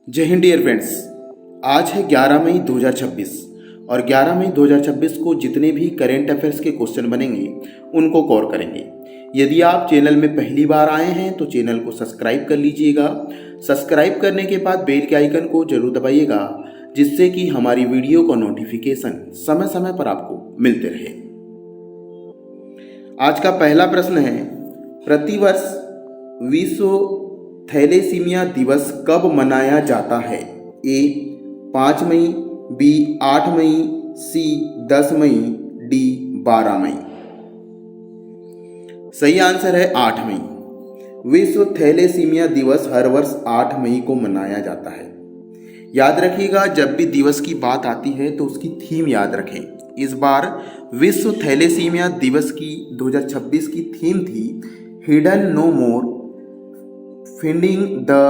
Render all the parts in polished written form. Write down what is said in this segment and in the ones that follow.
जय Hind dear friends. आज है 11 मई 2026 और 11 मई 2026 को जितने भी करेंट अफेयर्स के क्वेश्चन बनेंगे उनको कवर करेंगे। यदि आप चैनल में पहली बार आए हैं तो चैनल को सब्सक्राइब कर लीजिएगा। सब्सक्राइब करने के बाद बेल के आइकन को जरूर दबाइएगा, जिससे कि हमारी वीडियो का नोटिफिकेशन समय समय पर आपको मिलते रहे। आज का पहला प्रश्न है, प्रतिवर्ष विश्व थैलेसीमिया दिवस कब मनाया जाता है? ए 5 मई, बी 8 मई, सी 10 मई, डी 12 मई। सही आंसर है 8 मई। विश्व थैलेसीमिया दिवस हर वर्ष 8 मई को मनाया जाता है। याद रखिएगा, जब भी दिवस की बात आती है तो उसकी थीम याद रखें। इस बार विश्व थैलेसीमिया दिवस की 2026 की थीम थी hidden no more Finding the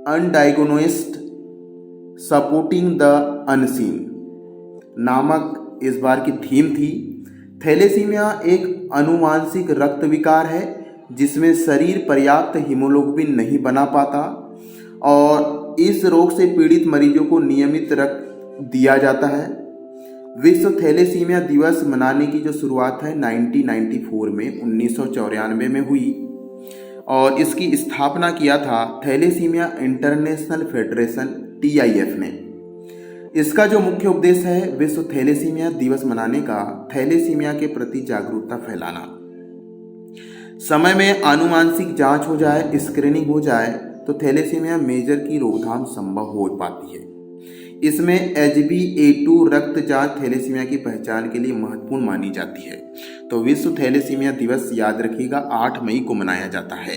undiagnosed, Supporting the unseen नामक इस बार की थीम थी। थैलेसीमिया एक अनुवांशिक रक्त विकार है जिसमें शरीर पर्याप्त हीमोग्लोबिन नहीं बना पाता और इस रोग से पीड़ित मरीजों को नियमित रक्त दिया जाता है। विश्व थैलेसीमिया दिवस मनाने की जो शुरुआत है 1994 में 1994 में हुई और इसकी स्थापना किया था थैलेसीमिया इंटरनेशनल फेडरेशन TIF ने। इसका जो मुख्य उद्देश्य है विश्व थैलेसीमिया दिवस मनाने का थैलेसीमिया के प्रति जागरूकता फैलाना। समय में आनुवांशिक जांच हो जाए, स्क्रीनिंग हो जाए तो थैलेसीमिया मेजर की रोकथाम संभव हो पाती है। इसमें HbA2 रक्त जांच थैलेसीमिया की पहचान के लिए महत्वपूर्ण मानी जाती है। तो विश्व थैलेसीमिया दिवस याद रखिएगा 8 मई को मनाया जाता है।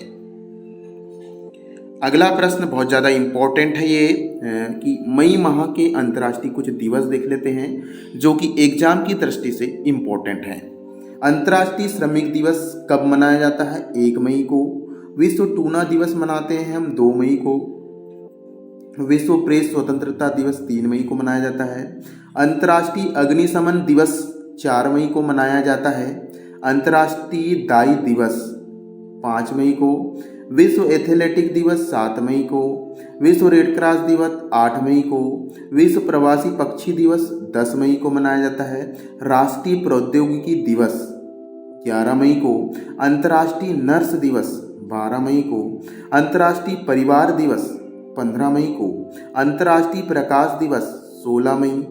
अगला प्रश्न बहुत ज़्यादा इम्पोर्टेंट है ये कि मई माह के अंतर्राष्ट्रीय कुछ दिवस देख लेते हैं जो कि एग्जाम की दृष्टि से इम्पोर्टेंट है। अंतर्राष्ट्रीय श्रमिक दिवस कब मनाया जाता है? 1 मई को। विश्व टूना दिवस मनाते हैं हम 2 मई को। विश्व प्रेस स्वतंत्रता दिवस 3 मई को मनाया जाता है। अंतर्राष्ट्रीय अग्निशमन दिवस 4 मई को मनाया जाता है। अंतर्राष्ट्रीय दाई दिवस 5 मई को। विश्व एथलेटिक दिवस 7 मई को। विश्व रेड क्रॉस दिवस 8 मई को। विश्व प्रवासी पक्षी दिवस 10 मई को मनाया जाता है। राष्ट्रीय प्रौद्योगिकी दिवस 11 मई को। अंतर्राष्ट्रीय नर्स दिवस 12 मई को। अंतर्राष्ट्रीय परिवार दिवस 15 मई को। अंतर्राष्ट्रीय प्रकाश दिवस 16 मई।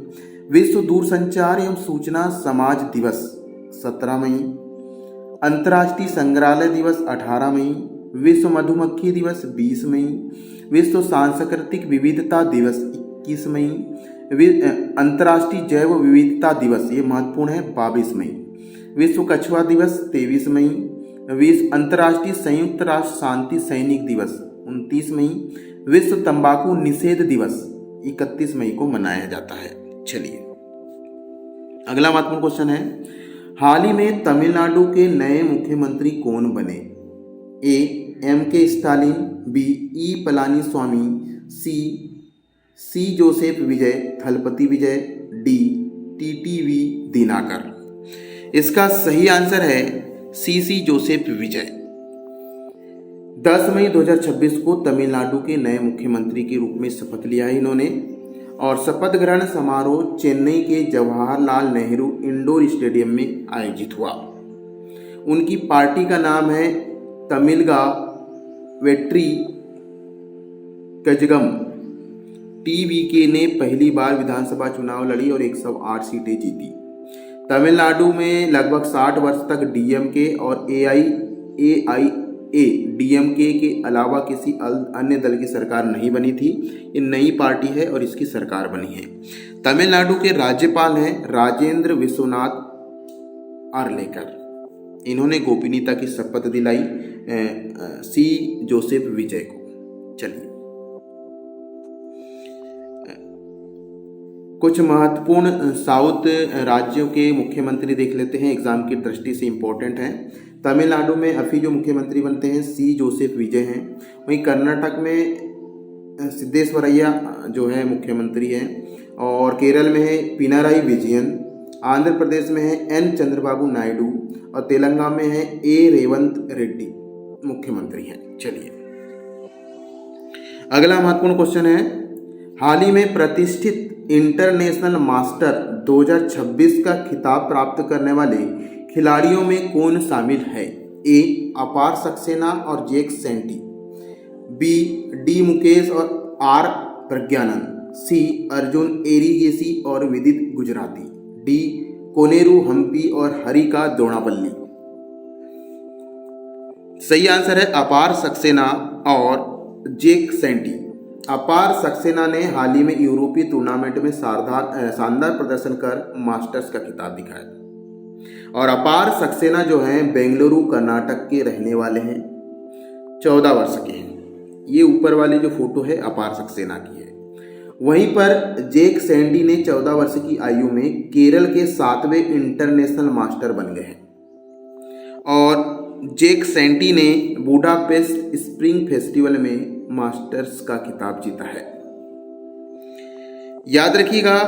विश्व दूरसंचार एवं सूचना समाज दिवस 17 मई। अंतर्राष्ट्रीय संग्रहालय दिवस 18 मई। विश्व मधुमक्खी दिवस 20 मई। विश्व सांस्कृतिक विविधता दिवस 21 मई। अंतर्राष्ट्रीय जैव विविधता दिवस, ये महत्वपूर्ण है, 22 मई। विश्व कछुआ दिवस 23 मई। विश्व अंतर्राष्ट्रीय संयुक्त राष्ट्र शांति सैनिक दिवस 29 मई। विश्व तंबाकू निषेध दिवस 31 मई को मनाया जाता है। चलिए अगला महत्वपूर्ण क्वेश्चन है, हाल ही में तमिलनाडु के नए मुख्यमंत्री कौन बने? A MK Stalin, B E Palaniswami, C Joseph Vijay Thalapathy Vijay, D TTV Dinakar. इसका सही आंसर है सी जोसेफ विजय। 10 मई 2026 को तमिलनाडु के नए मुख्यमंत्री के रूप में शपथ लिया है इन्होंने और शपथ ग्रहण समारोह चेन्नई के जवाहरलाल नेहरू इंडोर स्टेडियम में आयोजित हुआ। उनकी पार्टी का नाम है तमिलगा वेट्री कजगम। TVK ने पहली बार विधानसभा चुनाव लड़ी और 108 सीटें जीती। तमिलनाडु में लगभग 60 वर्ष तक DMK और AIADMK के अलावा किसी अन्य दल की सरकार नहीं बनी थी। ये नई पार्टी है और इसकी सरकार बनी है। तमिलनाडु के राज्यपाल हैं राजेंद्र विश्वनाथ आर्लेकर। इन्होंने गोपनीयता की शपथ दिलाई सी जोसेफ विजय को। चलिए कुछ महत्वपूर्ण साउथ राज्यों के मुख्यमंत्री देख लेते हैं, एग्जाम की दृष्टि से इम्पोर्टेंट हैं। तमिलनाडु में अभी जो मुख्यमंत्री बनते हैं सी जोसेफ विजय हैं। वहीं कर्नाटक में सिद्धेश्वरैया जो है मुख्यमंत्री हैं और केरल में है पिनाराई विजयन। आंध्र प्रदेश में है N चंद्रबाबू नायडू और तेलंगाना में है A रेवंत रेड्डी मुख्यमंत्री हैं। चलिए अगला महत्वपूर्ण क्वेश्चन है, हाल ही में प्रतिष्ठित इंटरनेशनल मास्टर 2026 का खिताब प्राप्त करने वाले खिलाड़ियों में कौन शामिल है? ए. अपार सक्सेना और जैक सेंटी, बी. डी मुकेश और आर प्रज्ञानंद, सी. अर्जुन एरिगेसी और विदित गुजराती, डी. कोनेरू हम्पी और हरिका द्रोणापल्ली। सही आंसर है अपार सक्सेना और जैक सेंटी। अपार सक्सेना ने हाल ही में यूरोपीय टूर्नामेंट में शानदार प्रदर्शन कर मास्टर्स का खिताब दिखाया। और अपार सक्सेना जो हैं बेंगलुरु कर्नाटक के रहने वाले हैं, 14 वर्ष के हैं। ये ऊपर वाली जो फोटो है अपार सक्सेना की है। वहीं पर जैक सेंटी ने 14 वर्ष की आयु में केरल के 7वें इंटरनेशनल मास्टर बन गए हैं। और जैक सेंटी ने बुडापेस्ट स्प्रिंग फेस्टिवल में मास्टर्स का खिताब जीता है। याद रखिएगा,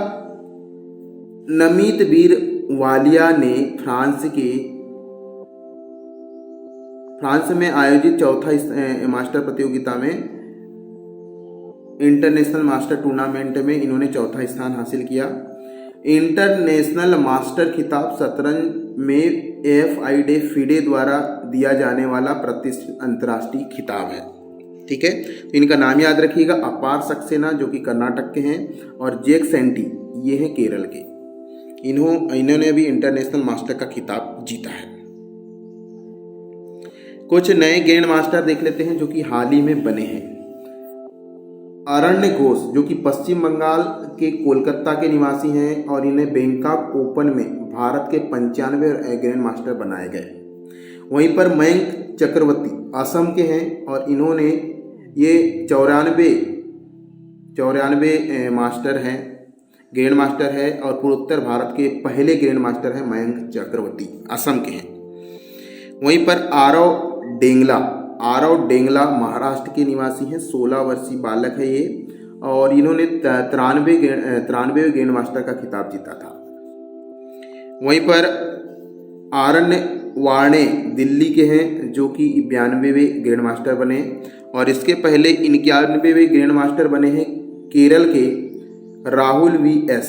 नमित वीर वालिया ने फ्रांस में आयोजित चौथा मास्टर प्रतियोगिता में इंटरनेशनल मास्टर टूर्नामेंट में इन्होंने चौथा स्थान हासिल किया। इंटरनेशनल मास्टर खिताब शतरंज में FIDE FIDE द्वारा दिया जाने वाला प्रतिष्ठित अंतर्राष्ट्रीय खिताब है। ठीक है, तो इनका नाम याद रखिएगा, अपार सक्सेना जो कि कर्नाटक के हैं और जैक सेंटी ये हैं केरल के। इन्होंने भी इंटरनेशनल मास्टर का खिताब जीता है। कुछ नए ग्रैंड मास्टर देख लेते हैं जो कि हाल ही में बने हैं। अरण्य घोष जो कि पश्चिम बंगाल के कोलकाता के निवासी हैं और इन्हें बैंकॉक ओपन में भारत के 95वें ग्रैंड मास्टर बनाए गए। वहीं पर मयंक चक्रवर्ती असम के हैं और इन्होंने ये 94 मास्टर हैं, ग्रैंड मास्टर है और पूर्वोत्तर भारत के पहले ग्रैंड मास्टर हैं मयंक चक्रवर्ती, असम के हैं। वहीं पर आरव डेंगला महाराष्ट्र के निवासी हैं, 16 वर्षीय बालक है ये और इन्होंने 93वें ग्रैंड मास्टर का खिताब जीता था। वहीं पर आरण्य वाणे दिल्ली के हैं जो कि 92वें ग्रैंड मास्टर बने और इसके पहले 91वें ग्रैंड मास्टर बने हैं केरल के राहुल VS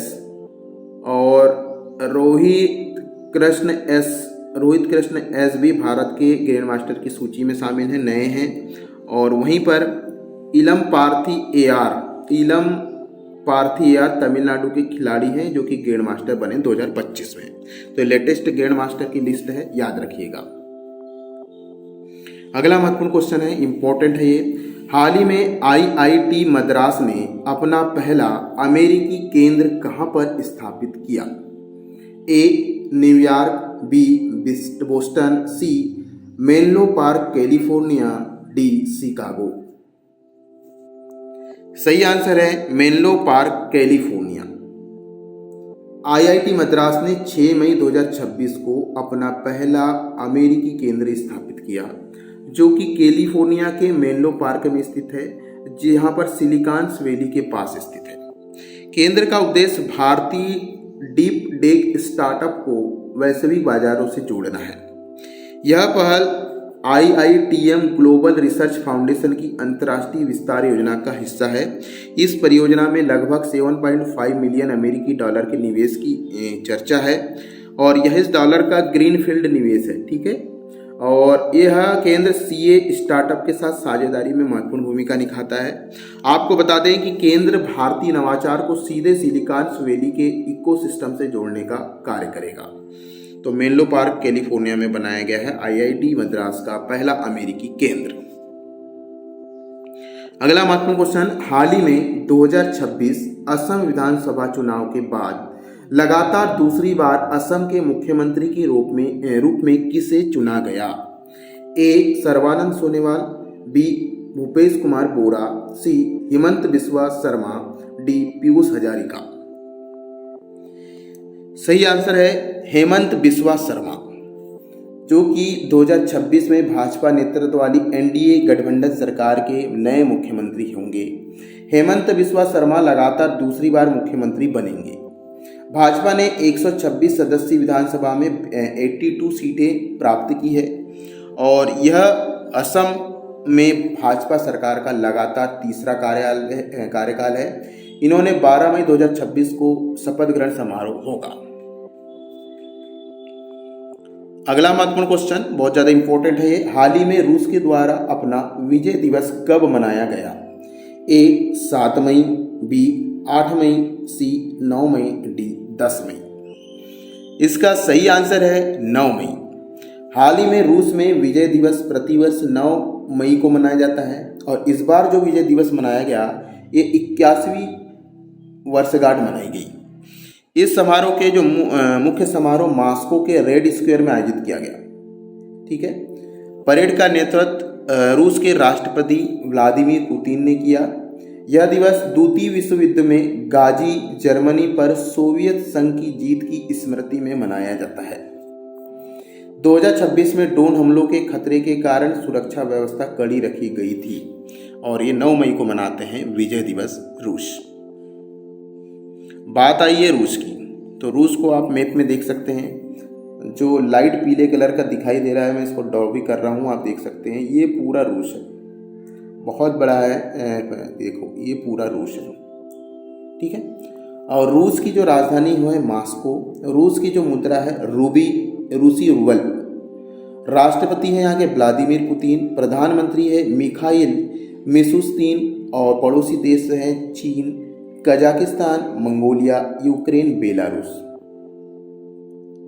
और रोहित कृष्ण एस भी भारत के ग्रैंड मास्टर की सूची में शामिल हैं, नए हैं। और वहीं पर इलम पार्थी AR तमिलनाडु के खिलाड़ी हैं जो कि ग्रैंड मास्टर बने 2025 में। तो लेटेस्ट ग्रैंड मास्टर की लिस्ट है, याद रखिएगा। अगला महत्वपूर्ण क्वेश्चन है, इंपॉर्टेंट है ये। हाल ही में IIT मद्रास ने अपना पहला अमेरिकी केंद्र कहां पर स्थापित किया? A. New York, B. Boston, C. Menlo park California, D. Chicago. सही आंसर है Menlo park California. IIT Madras ने 6 मई 2026 को अपना पहला अमेरिकी केंद्र स्थापित किया जो कि कैलिफोर्निया के मेनलो पार्क में स्थित है, जहां पर सिलिकॉन वैली के पास स्थित है। केंद्र का उद्देश्य भारतीय डीप टेक स्टार्टअप को वैश्विक बाजारों से जोड़ना है। यह पहल IITM ग्लोबल रिसर्च फाउंडेशन की अंतर्राष्ट्रीय विस्तार योजना का हिस्सा है। इस परियोजना में लगभग 7.5 मिलियन अमेरिकी डॉलर के निवेश की चर्चा है और यह इस डॉलर का ग्रीनफील्ड निवेश है। ठीक है, और यह केंद्र CA स्टार्टअप के साथ साझेदारी में महत्वपूर्ण भूमिका निभाता है। आपको बता दें कि केंद्र भारतीय नवाचार को सीधे सिलिकॉन वैली के इकोसिस्टम से जोड़ने का कार्य करेगा। तो मेनलो पार्क कैलिफोर्निया में बनाया गया है IIT मद्रास का पहला अमेरिकी केंद्र। अगला महत्वपूर्ण क्वेश्चन, हाल ही में 2026 असम विधानसभा चुनाव के बाद लगातार दूसरी बार असम के मुख्यमंत्री के रूप में किसे चुना गया? A. Sarbananda Sonowal, B. Bhupesh Kumar Bora, C. Himanta Biswa Sharma, D. Piyush Hazarika. सही आंसर है हेमंत बिस्वा शर्मा जो कि 2026 में भाजपा नेतृत्व वाली NDA गठबंधन सरकार के नए मुख्यमंत्री होंगे। हेमंत बिस्वा शर्मा लगातार दूसरी बार मुख्यमंत्री बनेंगे। भाजपा ने 126 सदस्यीय विधानसभा में 82 सीटें प्राप्त की है और यह असम में भाजपा सरकार का लगातार तीसरा कार्यकाल है। इन्होंने 12 मई 2026 को शपथ ग्रहण समारोह होगा। अगला महत्वपूर्ण क्वेश्चन बहुत ज़्यादा इंपॉर्टेंट है ये। हाल ही में रूस के द्वारा अपना विजय दिवस कब मनाया गया? ए 7 मई, बी 8 मई, सी 9 मई, डी 10 मई। इसका सही आंसर है 9 मई। हाल ही में रूस में विजय दिवस प्रतिवर्ष 9 मई को मनाया जाता है और इस बार जो विजय दिवस मनाया गया ये 81वीं वर्षगांठ मनाई गई। इस समारोह के जो मुख्य समारोह मॉस्को के रेड स्क्वायर में आयोजित किया गया। ठीक है। परेड का नेतृत्व रूस के राष्ट्रपति व्लादिमीर पुतिन ने किया। यह दिवस द्वितीय विश्व युद्ध में गाजी जर्मनी पर सोवियत संघ की जीत की स्मृति में मनाया जाता है। 2026 में ड्रोन हमलों के खतरे के कारण सुरक्षा व्यवस्था कड़ी रखी गई थी और ये 9 मई को मनाते हैं विजय दिवस रूस। बात आई है रूस की, तो रूस को आप मैप में देख सकते हैं। जो लाइट पीले कलर का दिखाई दे रहा है, मैं इसको ड्रॉ भी कर रहा हूँ, आप देख सकते हैं। ये पूरा रूस है, बहुत बड़ा है। देखो ये पूरा रूस है। ठीक है। और रूस की जो राजधानी है मॉस्को। रूस की जो मुद्रा है रूसी रूबल। राष्ट्रपति है यहाँ के व्लादिमीर पुतिन। प्रधानमंत्री है मिखाइल मिशुस्तिन और पड़ोसी देश हैं चीन, कजाकिस्तान, मंगोलिया, यूक्रेन, बेलारूस।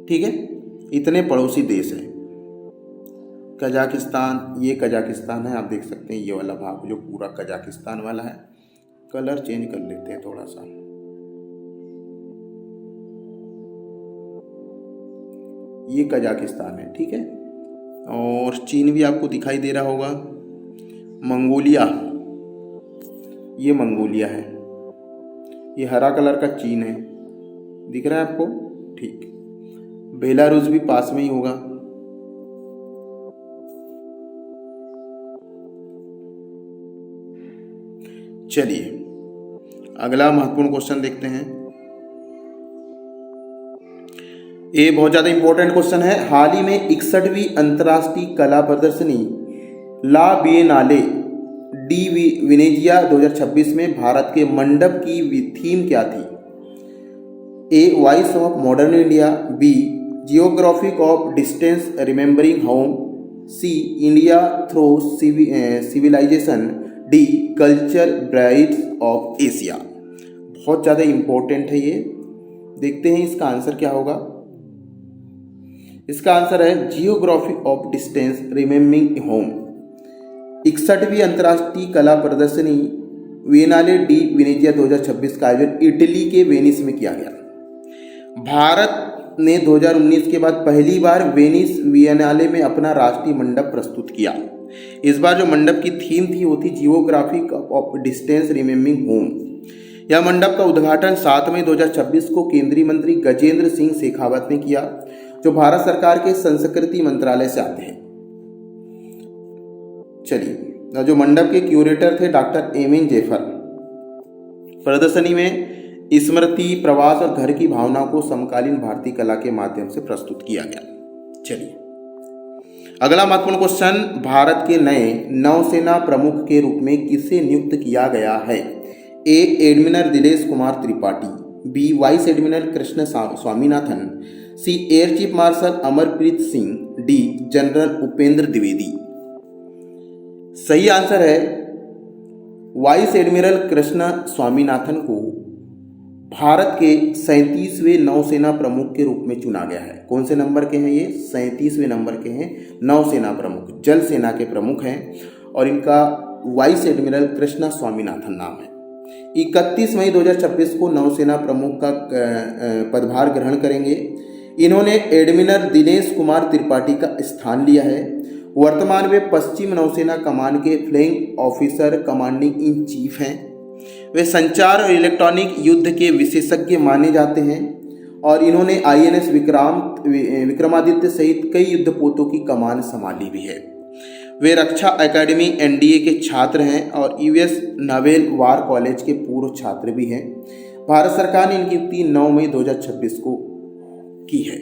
ठीक है। इतने पड़ोसी देश हैं। कजाकिस्तान, ये कजाकिस्तान है, आप देख सकते हैं ये वाला भाग जो पूरा कजाकिस्तान वाला है। कलर चेंज कर लेते हैं थोड़ा सा। ये कजाकिस्तान है। ठीक है। और चीन भी आपको दिखाई दे रहा होगा। मंगोलिया, ये मंगोलिया है। ये हरा कलर का चीन है, दिख रहा है आपको? ठीक। बेलारूस भी पास में ही होगा। चलिए अगला महत्वपूर्ण क्वेश्चन देखते हैं। ये बहुत ज्यादा इंपॉर्टेंट क्वेश्चन है। हाल ही में 61वीं अंतर्राष्ट्रीय कला प्रदर्शनी ला बिएनाले डी वेनेजिया 2026 में भारत के मंडप की थीम क्या थी? A voice of modern India, B geographic of distance remembering home, C India through civilisation, D culture brides of Asia. बहुत ज़्यादा इंपॉर्टेंट है ये। देखते हैं इसका आंसर क्या होगा। इसका आंसर है geography of distance remembering home. 61वीं अंतर्राष्ट्रीय कला प्रदर्शनी बिएनाले डी वेनेजिया 2026 का आयोजन इटली के वेनिस में किया गया। भारत ने 2019 के बाद पहली बार वेनिस बिएनाले में अपना राष्ट्रीय मंडप प्रस्तुत किया। इस बार जो मंडप की थीम थी वो थी geographic of distance remembering home. यह मंडप का उद्घाटन 7 मई 2026 को केंद्रीय मंत्री गजेंद्र सिंह शेखावत ने किया, जो भारत सरकार के संस्कृति मंत्रालय से आते हैं। चलिए, जो मंडप के क्यूरेटर थे डॉक्टर एमिन जेफर। प्रदर्शनी में स्मृति, प्रवास और घर की भावना को समकालीन भारतीय कला के माध्यम से प्रस्तुत किया गया। चलिए अगला महत्वपूर्ण क्वेश्चन, भारत के नए नौसेना प्रमुख के रूप में किसे नियुक्त किया गया है? A admiral Dinesh Kumar Tripathi, B vice admiral Krishna Swaminathan, C air chief marshal Amarpreet Singh, D general Upendra Dwivedi. सही आंसर है वाइस एडमिरल कृष्ण स्वामीनाथन को भारत के 37वें नौसेना प्रमुख के रूप में चुना गया है। कौन से नंबर के हैं ये? 37वें नंबर के हैं नौसेना प्रमुख, जल सेना के प्रमुख हैं और इनका वाइस एडमिरल कृष्ण स्वामीनाथन नाम है। 31 मई 2026 को नौसेना प्रमुख का पदभार ग्रहण करेंगे। इन्होंने एडमिरल दिनेश कुमार त्रिपाठी का स्थान लिया है। वर्तमान में पश्चिम नौसेना कमान के flag officer commanding in chief हैं। वे संचार और इलेक्ट्रॉनिक युद्ध के विशेषज्ञ माने जाते हैं और इन्होंने INS विक्रमादित्य सहित कई युद्धपोतों की कमान संभाली भी है। वे रक्षा एकेडमी NDA के छात्र हैं और US नावेल वार कॉलेज के पूर्व छात्र भी हैं। भारत सरकार ने इनकी नियुक्ति 9 मई 2026 को की है।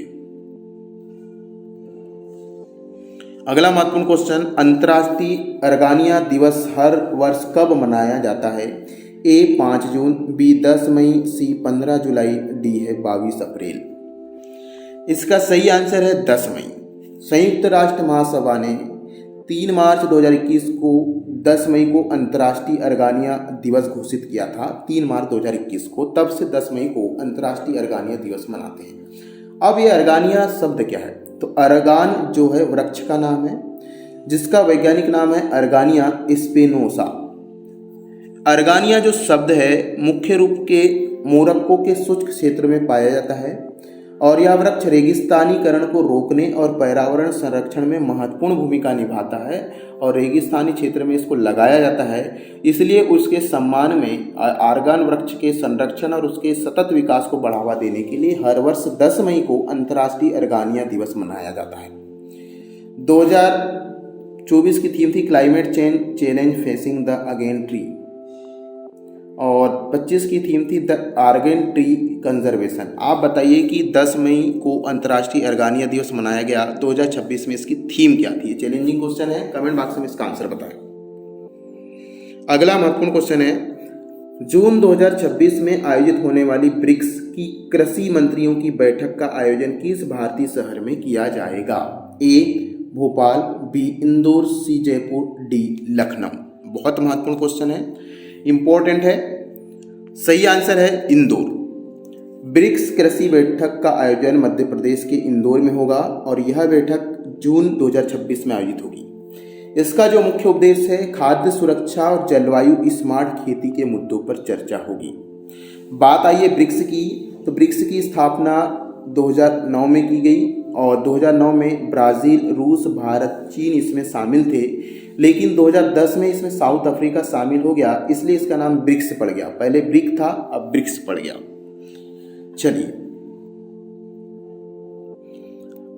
अगला महत्वपूर्ण क्वेश्चन, अंतर्राष्ट्रीय अर्गानिया दिवस हर वर्ष कब मनाया जाता है? ए 5 जून, बी 10 मई, सी 15 जुलाई, डी है 22 अप्रैल। इसका सही आंसर है 10 मई। संयुक्त राष्ट्र महासभा ने 3 मार्च 2021 को 10 मई को अंतर्राष्ट्रीय अर्गानिया दिवस घोषित किया था। 3 मार्च 2021 को, तब से 10 मई को अंतर्राष्ट्रीय अर्गानिया दिवस मनाते हैं। अब ये अर्गानिया शब्द क्या है? तो अर्गान जो है वृक्ष का नाम है, जिसका वैज्ञानिक नाम है अर्गानिया स्पिनोसा। अर्गानिया जो शब्द है मुख्य रूप के मोरक्को के शुष्क क्षेत्र में पाया जाता है और यह वृक्ष रेगिस्तानीकरण को रोकने और पर्यावरण संरक्षण में महत्वपूर्ण भूमिका निभाता है और रेगिस्तानी क्षेत्र में इसको लगाया जाता है। इसलिए उसके सम्मान में आर्गान वृक्ष के संरक्षण और उसके सतत विकास को बढ़ावा देने के लिए हर वर्ष 10 मई को अंतर्राष्ट्रीय अर्गानिया दिवस मनाया जाता है। 2024 की थीम थी climate change challenge facing the organ tree और 25 की थीम थी द आर्गेन ट्री कंजर्वेशन। आप बताइए कि 10 मई को अंतर्राष्ट्रीय अर्गानिया दिवस मनाया गया, 2026 में इसकी थीम क्या थी? चैलेंजिंग क्वेश्चन है, कमेंट बॉक्स में इसका आंसर बताएं। अगला महत्वपूर्ण क्वेश्चन है, जून 2026 में आयोजित होने वाली ब्रिक्स की कृषि मंत्रियों की बैठक का आयोजन किस भारतीय शहर में किया जाएगा? ए भोपाल, बी इंदौर, सी जयपुर, डी लखनऊ। बहुत महत्वपूर्ण क्वेश्चन है, इंपॉर्टेंट है। सही आंसर है इंदौर। ब्रिक्स कृषि बैठक का आयोजन मध्य प्रदेश के इंदौर में होगा और यह बैठक जून 2026 में आयोजित होगी। इसका जो मुख्य उद्देश्य है खाद्य सुरक्षा और जलवायु स्मार्ट खेती के मुद्दों पर चर्चा होगी। बात आई है ब्रिक्स की, तो ब्रिक्स की स्थापना 2009 में की गई और 2009 में ब्राज़ील, रूस, भारत, चीन इसमें शामिल थे, लेकिन 2010 में इसमें साउथ अफ्रीका शामिल हो गया, इसलिए इसका नाम ब्रिक्स पड़ गया। पहले ब्रिक था, अब ब्रिक्स पड़ गया। चलिए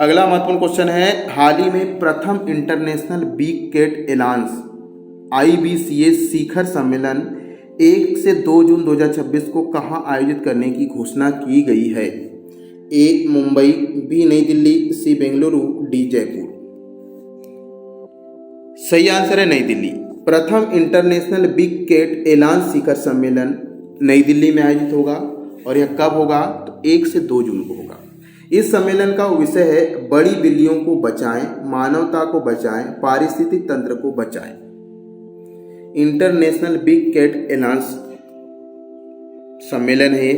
अगला महत्वपूर्ण क्वेश्चन है, हाल ही में प्रथम international big cat alliance IBCA शिखर सम्मेलन 1 से 2 जून 2026 को कहां आयोजित करने की घोषणा की गई है? ए मुंबई, बी नई दिल्ली, सी बेंगलुरु, डी जयपुर। सही आंसर है नई दिल्ली। प्रथम इंटरनेशनल बिग कैट एलायंस शिखर सम्मेलन नई दिल्ली में आयोजित होगा और यह कब होगा? तो 1 से 2 जून को होगा। इस सम्मेलन का विषय है बड़ी बिल्लियों को बचाएं, मानवता को बचाएं, पारिस्थितिक तंत्र को बचाएं। इंटरनेशनल बिग कैट एलायंस सम्मेलन है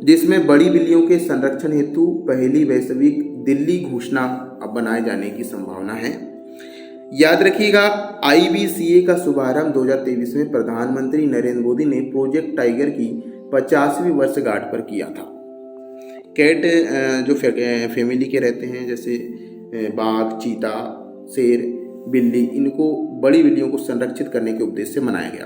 जिसमें बड़ी बिल्लियों के संरक्षण हेतु पहली वैश्विक दिल्ली घोषणा अब बनाए जाने की संभावना है। याद रखिएगा IBCA का शुभारंभ 2023 में प्रधानमंत्री नरेंद्र मोदी ने प्रोजेक्ट टाइगर की 50वीं वर्षगांठ पर किया था। कैट जो फैमिली के रहते हैं जैसे बाघ, चीता, शेर, बिल्ली, इनको बड़ी बिल्लियों को संरक्षित करने के उद्देश्य से मनाया गया।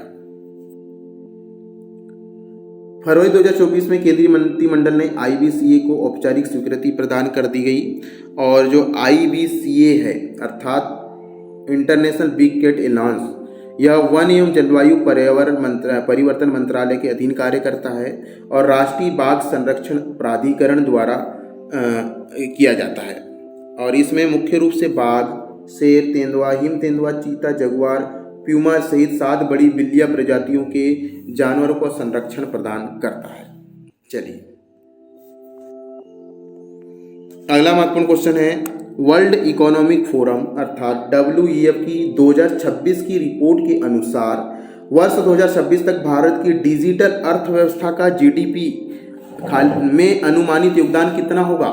फरवरी 2024 में केंद्रीय मंत्रिमंडल ने IBCA को औपचारिक स्वीकृति प्रदान कर दी गई और जो IBCA है अर्थात इंटरनेशनल बिग कैट एलायंस, यह वन एवं जलवायु परिवर्तन मंत्रालय के अधीन कार्य करता है और राष्ट्रीय बाघ संरक्षण प्राधिकरण द्वारा किया जाता है और इसमें मुख्य रूप से बाघ, शेर, तेंदुआ, हिम तेंदुआ, चीता, जगुआर, प्यूमा सहित 7 बड़ी बिल्लिया प्रजातियों के जानवरों को संरक्षण प्रदान करता है। चलिए अगला महत्वपूर्ण क्वेश्चन है, वर्ल्ड इकोनॉमिक फोरम अर्थात WEF की 2026 की रिपोर्ट के अनुसार वर्ष 2026 तक भारत की डिजिटल अर्थव्यवस्था का GDP में अनुमानित योगदान कितना होगा?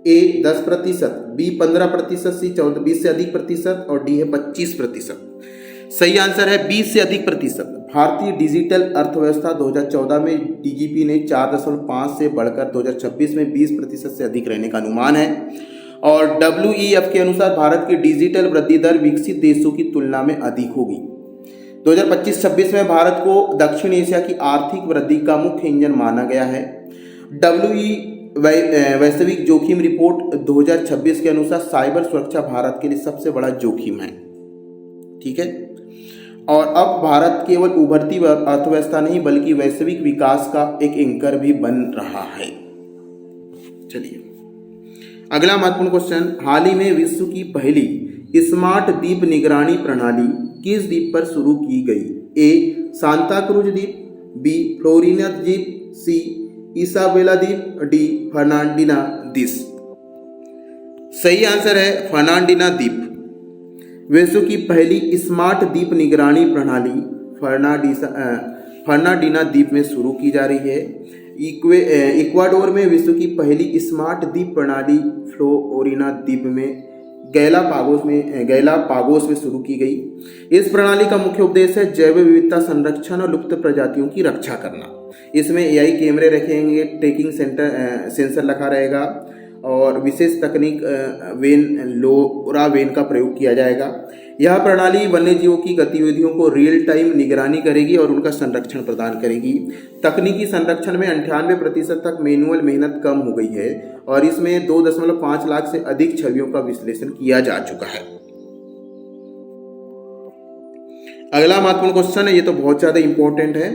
ए 10%, बी 15%, सी 20 से अधिक प्रतिशत और डी है 25%। सही आंसर है 20 से अधिक प्रतिशत। भारतीय डिजिटल अर्थव्यवस्था 2014 में DGP ने 4.5 से बढ़कर 2026 में 20% से अधिक रहने का अनुमान है और WEF के अनुसार भारत की डिजिटल वृद्धि दर विकसित देशों की तुलना में अधिक होगी। 2025-26 में भारत को दक्षिण एशिया की आर्थिक वृद्धि का मुख्य इंजन माना गया है। वैश्विक जोखिम रिपोर्ट 2026 के अनुसार साइबर सुरक्षा भारत के लिए सबसे बड़ा जोखिम है। ठीक है, और अब भारत केवल उभरती अर्थव्यवस्था नहीं बल्कि वैश्विक विकास का एक एंकर भी बन रहा है। चलिए अगला महत्वपूर्ण क्वेश्चन, हाल ही में विश्व की पहली स्मार्ट द्वीप निगरानी प्रणाली किस द्वीप पर शुरू की गई? ए सांता क्रूज द्वीप, बी फ्लोरिना द्वीप, सी इसाबेला द्वीप, डी फर्नांडिना द्वीप। सही आंसर है फर्नांडिना द्वीप। विश्व की पहली स्मार्ट द्वीप निगरानी प्रणाली फर्नांडिना द्वीप में शुरू की जा रही है। इक्वाडोर में विश्व की पहली स्मार्ट द्वीप प्रणाली फ्लोरिना द्वीप में गैलापागोस में शुरू की गई। इस प्रणाली का मुख्य उद्देश्य है जैव विविधता संरक्षण और लुप्त प्रजातियों की रक्षा करना। इसमें एआई कैमरे रखेंगे, ट्रैकिंग सेंसर रखा रहेगा और विशेष तकनीक लोरा वेन का प्रयोग किया जाएगा। यह प्रणाली वन्यजीवों की गतिविधियों को रियल टाइम निगरानी करेगी और उनका संरक्षण प्रदान करेगी। तकनीकी संरक्षण में 98% तक मैनुअल मेहनत कम हो गई है और इसमें 2.5 लाख से अधिक छवियों का विश्लेषण किया जा चुका है। अगला महत्वपूर्ण क्वेश्चन है, ये तो बहुत ज्यादा इंपॉर्टेंट है।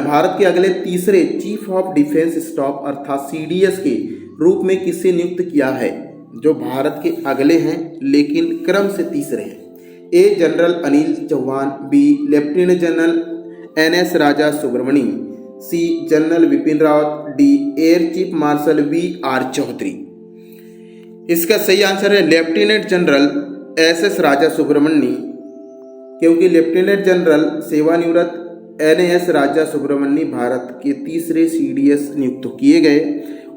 भारत के अगले तीसरे चीफ ऑफ डिफेंस स्टाफ अर्थात सीडीएस के रूप में किसे नियुक्त किया है? जो भारत के अगले हैं लेकिन क्रम से तीसरे हैं। A general Anil Chauhan, B lieutenant general NS Raja Subramani, C general Bipin Rawat, D air chief marshal VR Chaudhari. इसका सही आंसर है lieutenant general SS Raja Subramani, क्योंकि लेफ्टिनेंट जनरल सेवानिवृत्त एनएस राजा सुब्रमणी भारत के तीसरे सीडीएस नियुक्त किए गए।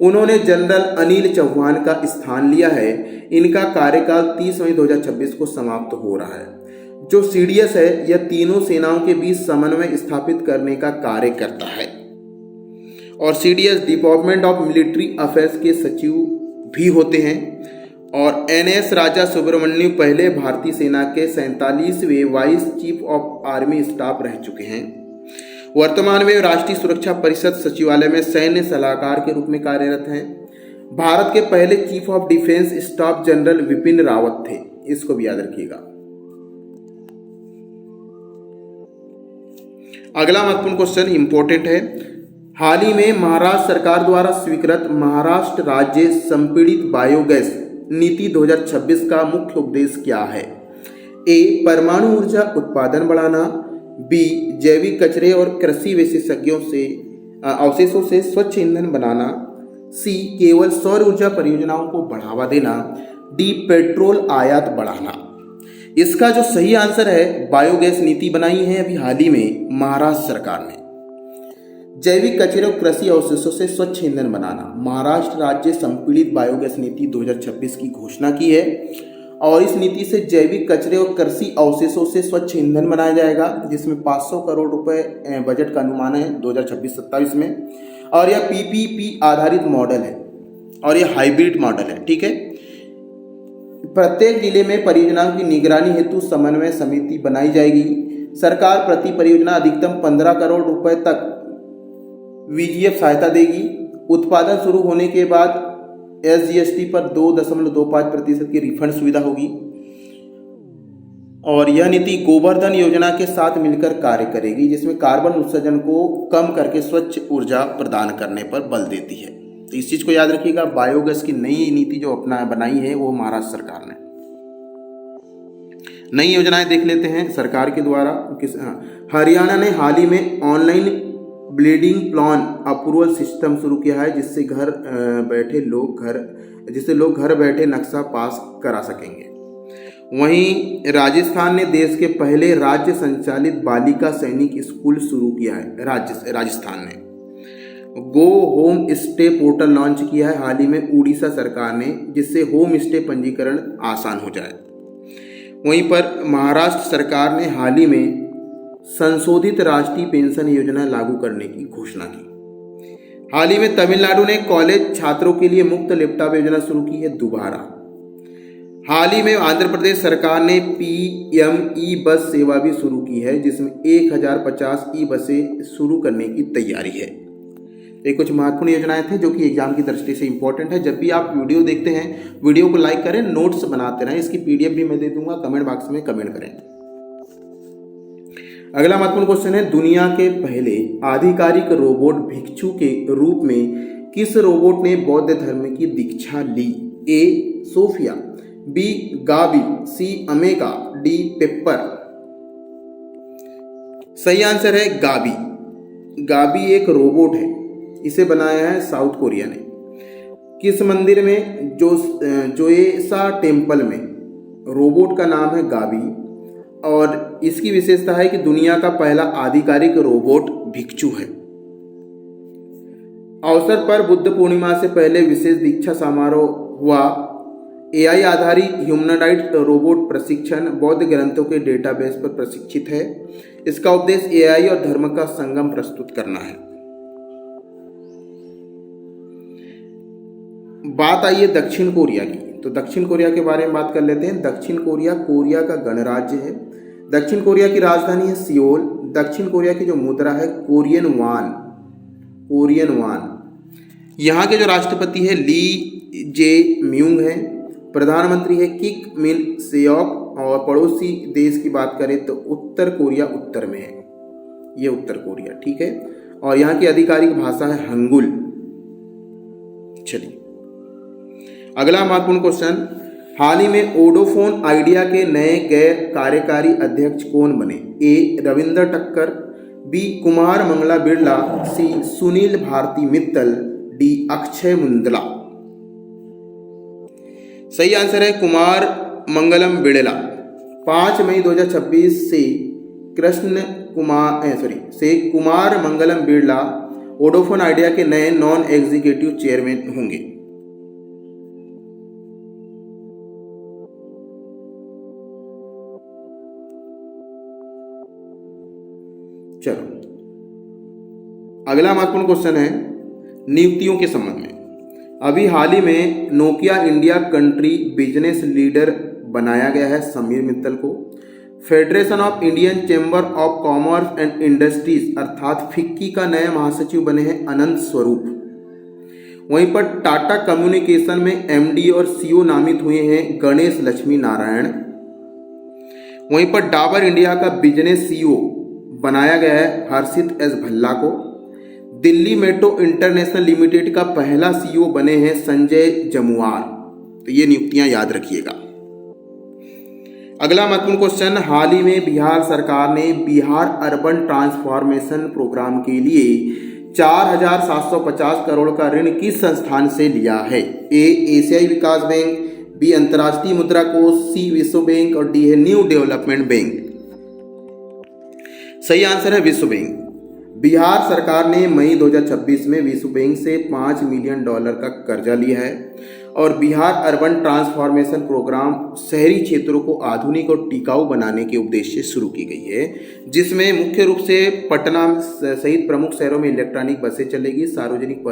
उन्होंने जनरल अनिल चौहान का स्थान लिया है। इनका कार्यकाल 30 मई 2026 को समाप्त हो रहा है। जो सीडीएस है यह तीनों सेनाओं के बीच समन्वय स्थापित करने का कार्य करता है और CDS department of military affairs के सचिव भी होते हैं। और एनएस राजा सुब्रमण्यम पहले भारतीय सेना के 47वें vice chief of army staff रह चुके हैं। वर्तमान में राष्ट्रीय सुरक्षा परिषद सचिवालय में सैन्य सलाहकार के रूप में कार्यरत हैं। भारत के पहले chief of defence staff general Bipin Rawat थे, इसको भी याद रखिएगा। अगला महत्वपूर्ण क्वेश्चन इंपॉर्टेंट है। हाल ही में महाराष्ट्र सरकार द्वारा स्वीकृत महाराष्ट्र राज्य संपीड़ित बायोगैस नीति 2026 का मुख्य उद्देश्य क्या है? ए परमाणु ऊर्जा उत्पादन बढ़ाना, बी जैविक कचरे और कृषि विशेषज्ञों से अवशेषों से स्वच्छ ईंधन बनाना, सी केवल सौर ऊर्जा परियोजनाओं को बढ़ावा देना, डी पेट्रोल आयात बढ़ाना। इसका जो सही आंसर है बायोगैस नीति बनाई है अभी हाल ही में महाराष्ट्र सरकार ने। जैविक कचरे और कृषि अवशेषों से स्वच्छ ईंधन बनाना, महाराष्ट्र राज्य संपीड़ित बायोगैस नीति 2026 की घोषणा की है और इस नीति से जैविक कचरे और कृषि अवशेषों से स्वच्छ ईंधन बनाया जाएगा, जिसमें 500 करोड़ रुपए बजट का अनुमान है 2026-27 में। और यह पीपीपी आधारित मॉडल है और यह हाइब्रिड मॉडल है। ठीक है, प्रत्येक जिले में परियोजनाओं की निगरानी हेतु समन्वय समिति बनाई जाएगी। सरकार प्रति परियोजना अधिकतम 15 करोड़ रुपए तक वीजीएफ सहायता देगी। उत्पादन शुरू होने के बाद एसजीएसटी पर 2.25% की रिफंड सुविधा होगी। और यह नीति गोवर्धन योजना के साथ मिलकर कार्य करेगी, जिसमें कार्बन उत्सर्जन को कम करके स्वच्छ ऊर्जा प्रदान करने पर बल देती है। तो इस चीज को याद रखिएगा। बायोगैस की नई नीति जो बनाई है वो महाराष्ट्र सरकार ने। नई योजनाएं देख लेते हैं सरकार के द्वारा। हरियाणा ने हाल ही में online bleeding plan approval system शुरू किया है, जिससे लोग घर बैठे नक्शा पास करा सकेंगे। वहीं राजस्थान ने देश के पहले राज्य संचालित बालिका सैनिक स्कूल शुरू किया है। राजस्थान ने go home stay portal launch किया है हाल ही में उड़ीसा सरकार ने, जिससे होम स्टे पंजीकरण आसान हो जाए। वहीं पर महाराष्ट्र सरकार ने हाल ही में संशोधित राष्ट्रीय पेंशन योजना लागू करने की घोषणा की। हाल ही में तमिलनाडु ने कॉलेज छात्रों के लिए मुफ्त लैपटॉप योजना शुरू की है दोबारा। हाल ही में आंध्र प्रदेश सरकार ने पीएम ई बस सेवा भी शुरू की है, जिसमें 1050 ई बसें शुरू करने की तैयारी है। ये कुछ महत्वपूर्ण योजनाएं थी जो कि एग्जाम की दृष्टि से इंपॉर्टेंट है। जब भी आप वीडियो देखते हैं, वीडियो को लाइक करें, नोट्स बनाते रहें। इसकी पीडीएफ भी मैं दे दूंगा, कमेंट बॉक्स में कमेंट करें। अगला महत्वपूर्ण क्वेश्चन है, दुनिया के पहले आधिकारिक रोबोट भिक्षु के रूप में किस रोबोट ने बौद्ध धर्म की दीक्षा ली? ए सोफिया, बी गाबी, सी अमेगा, डी पेपर। सही आंसर है गाबी। गाबी एक रोबोट है, इसे बनाया है साउथ कोरिया ने। किस मंदिर में? जोएसा टेम्पल में। रोबोट का नाम है गाबी और इसकी विशेषता है कि दुनिया का पहला आधिकारिक रोबोट भिक्षु है। अवसर पर बुद्ध पूर्णिमा से पहले विशेष दीक्षा समारोह हुआ। एआई आधारित ह्यूमनॉइड रोबोट प्रशिक्षण बौद्ध ग्रंथों के डेटाबेस पर प्रशिक्षित है। इसका उद्देश्य एआई और धर्म का संगम प्रस्तुत करना है। बात आई है दक्षिण कोरिया की, तो दक्षिण कोरिया के बारे में बात कर लेते हैं। दक्षिण कोरिया कोरिया का गणराज्य है। दक्षिण कोरिया की राजधानी है सियोल। दक्षिण कोरिया की जो मुद्रा है कोरियन वान। कोरियन वान। यहाँ के जो राष्ट्रपति है ली जे म्यूंग है। प्रधानमंत्री है किक मिन सेयोक। और पड़ोसी देश की बात करें तो उत्तर कोरिया उत्तर में है, ये उत्तर कोरिया, ठीक है। और यहाँ की आधिकारिक भाषा है हंगुल। चलिए अगला महत्वपूर्ण क्वेश्चन, हाल ही में वोडाफोन आइडिया के नए गैर कार्यकारी अध्यक्ष कौन बने? ए रविंद्र टक्कर, बी कुमार मंगला बिरला, सी सुनील भारती मित्तल, डी अक्षय मुंदला। सही आंसर है कुमार मंगलम बिड़ला। 5 मई 2026 से कुमार मंगलम बिड़ला वोडाफोन आइडिया के नए नॉन एग्जीक्यूटिव चेयरमैन होंगे। चलो अगला महत्वपूर्ण क्वेश्चन है नियुक्तियों के संबंध में। अभी हाल ही में Nokia India country business leader बनाया गया है समीर मित्तल को। Federation of Indian chamber of commerce and industries अर्थात फिक्की का नए महासचिव बने हैं अनंत स्वरूप। वहीं पर टाटा कम्युनिकेशन में एमडी और सीईओ नामित हुए हैं गणेश लक्ष्मी नारायण। वहीं पर डाबर इंडिया का बिजनेस सीईओ बनाया गया है हर्षित एस भल्ला को। दिल्ली मेट्रो इंटरनेशनल लिमिटेड का पहला सीईओ बने हैं संजय जमुआर। तो ये नियुक्तियां याद रखिएगा। अगला महत्वपूर्ण क्वेश्चन, हाल ही में बिहार सरकार ने बिहार अर्बन ट्रांसफॉर्मेशन प्रोग्राम के लिए 4,750 करोड़ का ऋण किस संस्थान से लिया है? ए एशियाई विकास बैंक, बी अंतर्राष्ट्रीय मुद्रा कोष, सी विश्व बैंक और डी है न्यू डेवलपमेंट बैंक। सही आंसर है विश्व बैंक। बिहार सरकार ने मई 2026 में विश्व बैंक से $5 मिलियन का कर्जा लिया है और बिहार अर्बन ट्रांसफॉर्मेशन प्रोग्राम शहरी क्षेत्रों को आधुनिक और टिकाऊ बनाने के उद्देश्य से शुरू की गई है, जिसमें मुख्य रूप से पटना सहित प्रमुख शहरों में इलेक्ट्रॉनिक बसें चलेगी। सार्वजनिक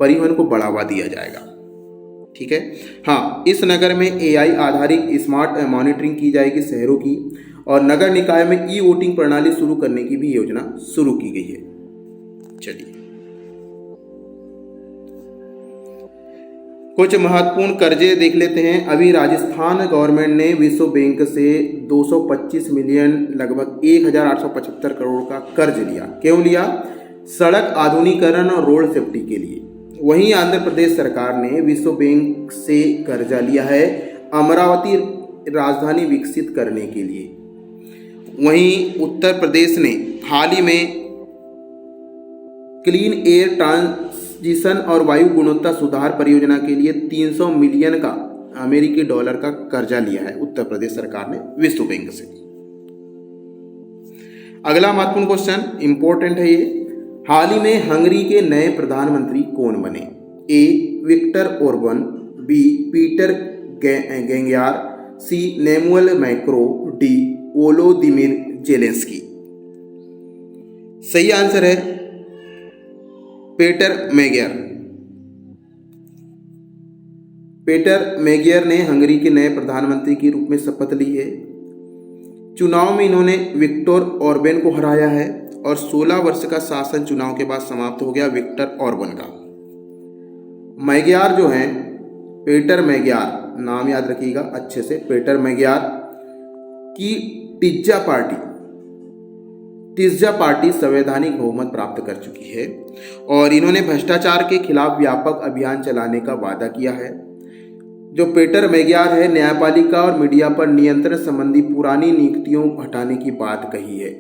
परिवहन को बढ़ावा दिया जाएगा, ठीक है। हाँ, इस नगर में एआई आधारित स्मार्ट मॉनिटरिंग की जाएगी शहरों की और नगर निकाय में ई वोटिंग प्रणाली शुरू करने की भी योजना शुरू की गई है। चलिए कुछ महत्वपूर्ण कर्जे देख लेते हैं। अभी राजस्थान गवर्नमेंट ने विश्व बैंक से 225 मिलियन लगभग 1,875 करोड़ का कर्ज लिया। क्यों लिया? सड़क आधुनिकीकरण और रोड सेफ्टी के लिए। वहीं आंध्र प्रदेश सरकार ने विश्व बैंक से कर्जा लिया है अमरावती राजधानी विकसित करने के लिए। वहीं उत्तर प्रदेश ने हाल ही में क्लीन एयर ट्रांजिशन और वायु गुणवत्ता सुधार परियोजना के लिए 300 मिलियन का अमेरिकी डॉलर का कर्जा लिया है उत्तर प्रदेश सरकार ने विश्व बैंक से। अगला महत्वपूर्ण क्वेश्चन इंपॉर्टेंट है ये, हाल ही में हंगरी के नए प्रधानमंत्री कौन बने? ए विक्टर ओर्बन, बी पीटर गेंग्यार, सी नेमुअल मैक्रो, डी वोलोदिमिर जेलेंस्की। सही आंसर है पेटर मेगियर। पेटर मेगियर ने हंगरी के नए प्रधानमंत्री के रूप में शपथ ली है। चुनाव में इन्होंने विक्टर ऑर्बेन को हराया है और 16 वर्ष का शासन चुनाव के बाद समाप्त हो गया विक्टर ऑर्बन का। मैगियार जो हैं, पेटर मैगियार, नाम याद रखिएगा अच्छे से, पेटर मैगियार की टिज्जा पार्टी संवैधानिक बहुमत प्राप्त कर चुकी है और इन्होंने भ्रष्टाचार के खिलाफ व्यापक अभियान चलाने का वादा किया है। जो पीटर मैग्यार है, न्यायपालिका और मीडिया पर नियंत्रण संबंधी पुरानी नियुक्तियों हटाने की बात कही है।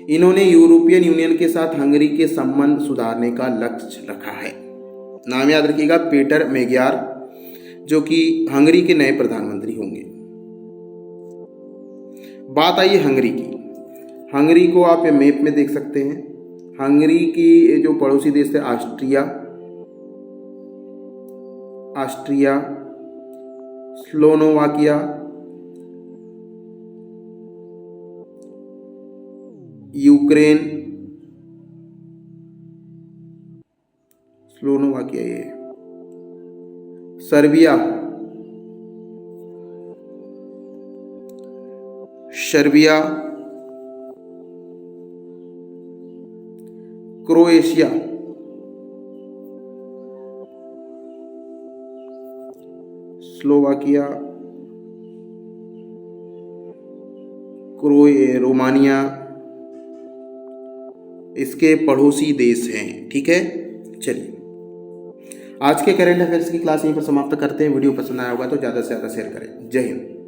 इन्होंने यूरोपियन यूनियन के साथ हंगरी के संबंध सुधारने का लक्ष्य रखा है। नाम याद रखिएगा, पीटर मैग्यार, जो कि हंगरी के नए प्रधानमंत्री होंगे। बात आई हंगरी की। हंगरी को आप ये मैप में देख सकते हैं। हंगरी की जो पड़ोसी देश है ऑस्ट्रिया, स्लोवाकिया, यूक्रेन, स्लोवाकिया, ये सर्बिया, क्रोएशिया, स्लोवाकिया, रोमानिया इसके पड़ोसी देश हैं। ठीक है, चलिए आज के करंट अफेयर्स की क्लास यहीं पर समाप्त करते हैं। वीडियो पसंद आया होगा तो ज़्यादा से ज़्यादा शेयर करें। जय हिंद।